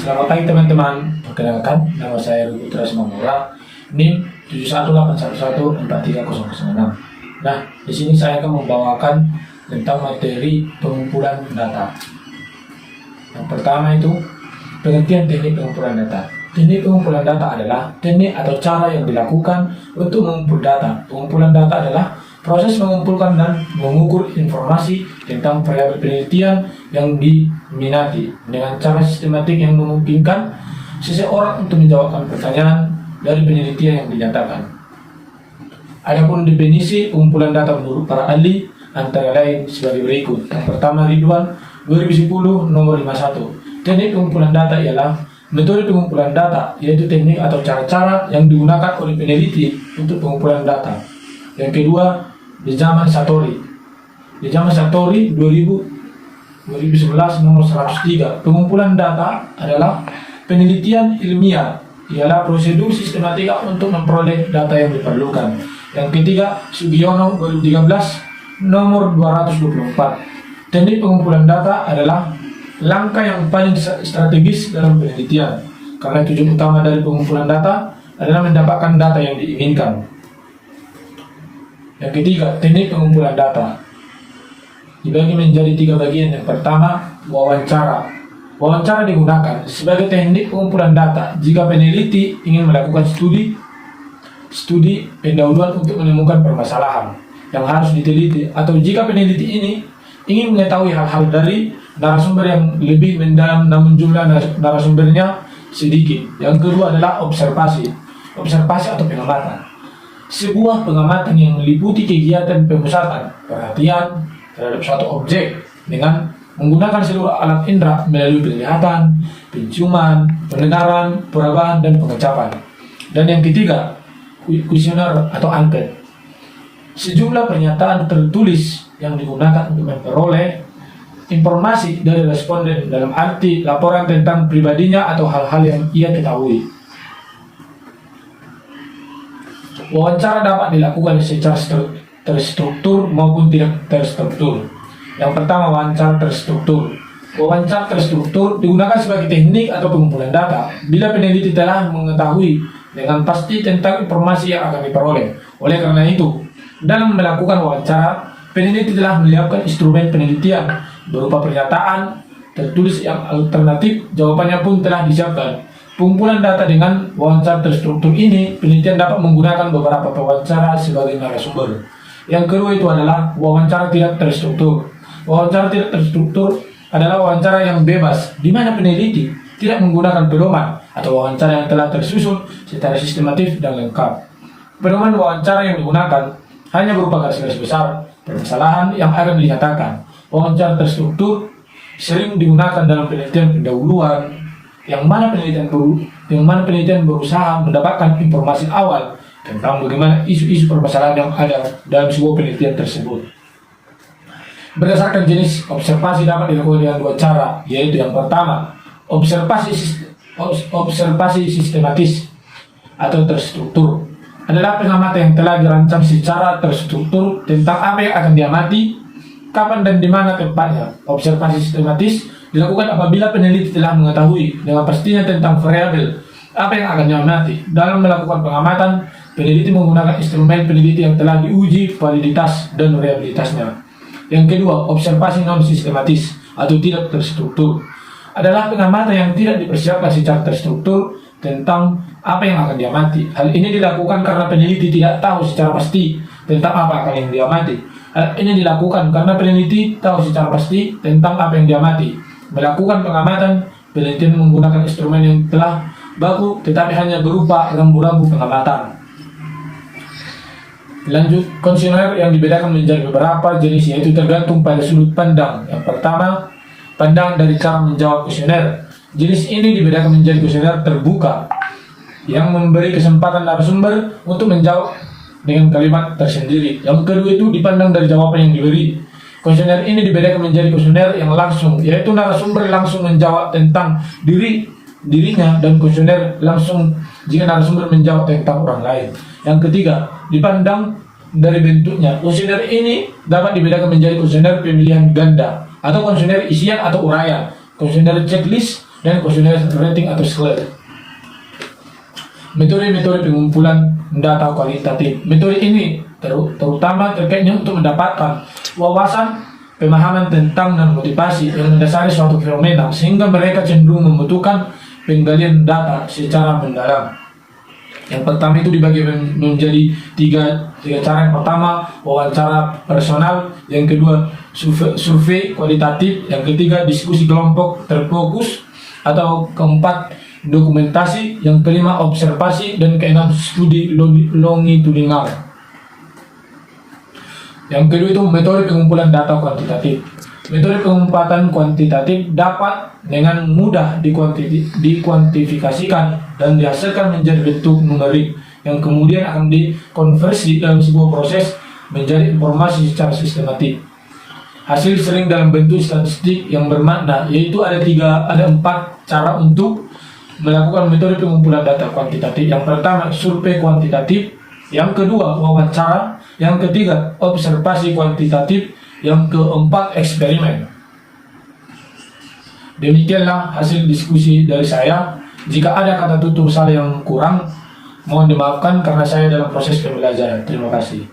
Selamat pagi teman-teman, perkenalkan nama saya Rudy Putra Simamura, NIM 71811430006. Nah, di sini saya akan membawakan tentang materi pengumpulan data. Yang pertama itu pengertian teknik pengumpulan data. Teknik pengumpulan data adalah teknik atau cara yang dilakukan untuk mengumpul data. Pengumpulan data adalah proses mengumpulkan dan mengukur informasi tentang variabel penelitian yang diminati dengan cara sistematik yang memungkinkan seseorang untuk menjawabkan pertanyaan dari penelitian yang dinyatakan. Adapun definisi pengumpulan data menurut para ahli antara lain sebagai berikut. Yang pertama, Ridwan 2010 nomor 51. Teknik pengumpulan data ialah metode pengumpulan data, yaitu teknik atau cara-cara yang digunakan oleh peneliti untuk pengumpulan data. Yang kedua, di zaman Satori 2011 nomor 103. Pengumpulan data adalah penelitian ilmiah, ialah prosedur sistematika untuk memperoleh data yang diperlukan. Yang ketiga, Sugiono 2013 nomor 224. Teknik pengumpulan data adalah langkah yang paling strategis dalam penelitian, karena tujuan utama dari pengumpulan data adalah mendapatkan data yang diinginkan. Yang ketiga, teknik pengumpulan data dibagi menjadi 3 bagian. Yang pertama, wawancara. Wawancara digunakan sebagai teknik pengumpulan data jika peneliti ingin melakukan studi pendahuluan untuk menemukan permasalahan yang harus diteliti, atau jika peneliti ini ingin mengetahui hal-hal dari narasumber yang lebih mendalam namun jumlah narasumbernya sedikit. Yang kedua adalah observasi atau pengamatan. Sebuah pengamatan yang meliputi kegiatan pemusatan perhatian terhadap suatu objek dengan menggunakan seluruh alat indera melalui penglihatan, penciuman, pendengaran, perabahan, dan pengecapan. Dan yang ketiga, kuesioner atau angket. Sejumlah pernyataan tertulis yang digunakan untuk memperoleh informasi dari responden dalam arti laporan tentang pribadinya atau hal-hal yang ia ketahui. Wawancara dapat dilakukan secara terstruktur maupun tidak terstruktur. Yang pertama, wawancara terstruktur. Wawancara terstruktur digunakan sebagai teknik atau pengumpulan data bila peneliti telah mengetahui dengan pasti tentang informasi yang akan diperoleh. Oleh karena itu, dalam melakukan wawancara, peneliti telah menyiapkan instrumen penelitian berupa pernyataan tertulis yang alternatif, jawabannya pun telah disiapkan. Pengumpulan data dengan wawancara terstruktur ini, penelitian dapat menggunakan beberapa pewawancara sebagai narasumber. Yang kedua itu adalah wawancara tidak terstruktur. Wawancara tidak terstruktur adalah wawancara yang bebas, di mana peneliti tidak menggunakan pedoman atau wawancara yang telah tersusun secara sistematif dan lengkap. Pedoman wawancara yang digunakan hanya berupa garis-garis besar permasalahan yang akan dinyatakan. Wawancara terstruktur sering digunakan dalam penelitian pendahuluan, yang mana penelitian berusaha mendapatkan informasi awal tentang bagaimana isu-isu permasalahan yang ada dalam sebuah penelitian tersebut. Berdasarkan jenis observasi dapat dilakukan dengan 2 cara, yaitu yang pertama, observasi sistematis atau terstruktur. Adalah pengamatan yang telah dirancang secara terstruktur tentang apa yang akan diamati, kapan dan di mana tempatnya. Observasi sistematis dilakukan apabila peneliti telah mengetahui dengan pastinya tentang variabel apa yang akan diamati. Dalam melakukan pengamatan, peneliti menggunakan instrumen peneliti yang telah diuji validitas dan reliabilitasnya. Yang kedua, observasi non-sistematis atau tidak terstruktur adalah pengamatan yang tidak dipersiapkan secara terstruktur tentang apa yang akan diamati. Hal ini dilakukan karena peneliti tidak tahu secara pasti tentang apa akan yang diamati. Hal ini dilakukan karena peneliti tahu secara pasti tentang apa yang diamati. Melakukan pengamatan, penelitian menggunakan instrumen yang telah baku tetapi hanya berupa rambu-rambu pengamatan. Lanjut, kuesioner yang dibedakan menjadi beberapa jenis, yaitu tergantung pada sudut pandang. Yang pertama, pandangan dari cara menjawab kuesioner. Jenis ini dibedakan menjadi kuesioner terbuka yang memberi kesempatan narasumber untuk menjawab dengan kalimat tersendiri. Yang kedua itu dipandang dari jawaban yang diberi. Kuesioner ini dibedakan menjadi kuesioner yang langsung, yaitu narasumber langsung menjawab tentang dirinya, dan kuesioner langsung jika narasumber menjawab tentang orang lain. Yang ketiga, dipandang dari bentuknya. Kuesioner ini dapat dibedakan menjadi kuesioner pemilihan ganda atau kuesioner isian atau uraian, kuesioner checklist, dan kuesioner rating atau skor. Metode-metode pengumpulan data kualitatif. Metode ini terutama terkaitnya untuk mendapatkan wawasan pemahaman tentang dan motivasi yang mendasari suatu fenomena sehingga mereka cenderung membutuhkan penggalian data secara mendalam. Yang pertama itu dibagi menjadi tiga cara. Yang pertama wawancara personal, yang kedua survei kualitatif, yang ketiga diskusi kelompok terfokus, atau keempat dokumentasi, yang kelima observasi, dan keenam studi longitudinal. Yang kedua itu metode pengumpulan data kuantitatif. Metode pengumpulan kuantitatif dapat dengan mudah dikuantifikasikan dan dihasilkan menjadi bentuk numerik yang kemudian akan dikonversi dalam sebuah proses menjadi informasi secara sistematik. Hasil sering dalam bentuk statistik yang bermakna, yaitu ada 4 cara untuk melakukan metode pengumpulan data kuantitatif. Yang pertama survei kuantitatif, yang kedua wawancara, yang ketiga observasi kuantitatif, yang keempat eksperimen. Demikianlah hasil diskusi dari saya. Jika ada kata tutur saya yang kurang, mohon dimaafkan karena saya dalam proses pembelajaran. Terima kasih.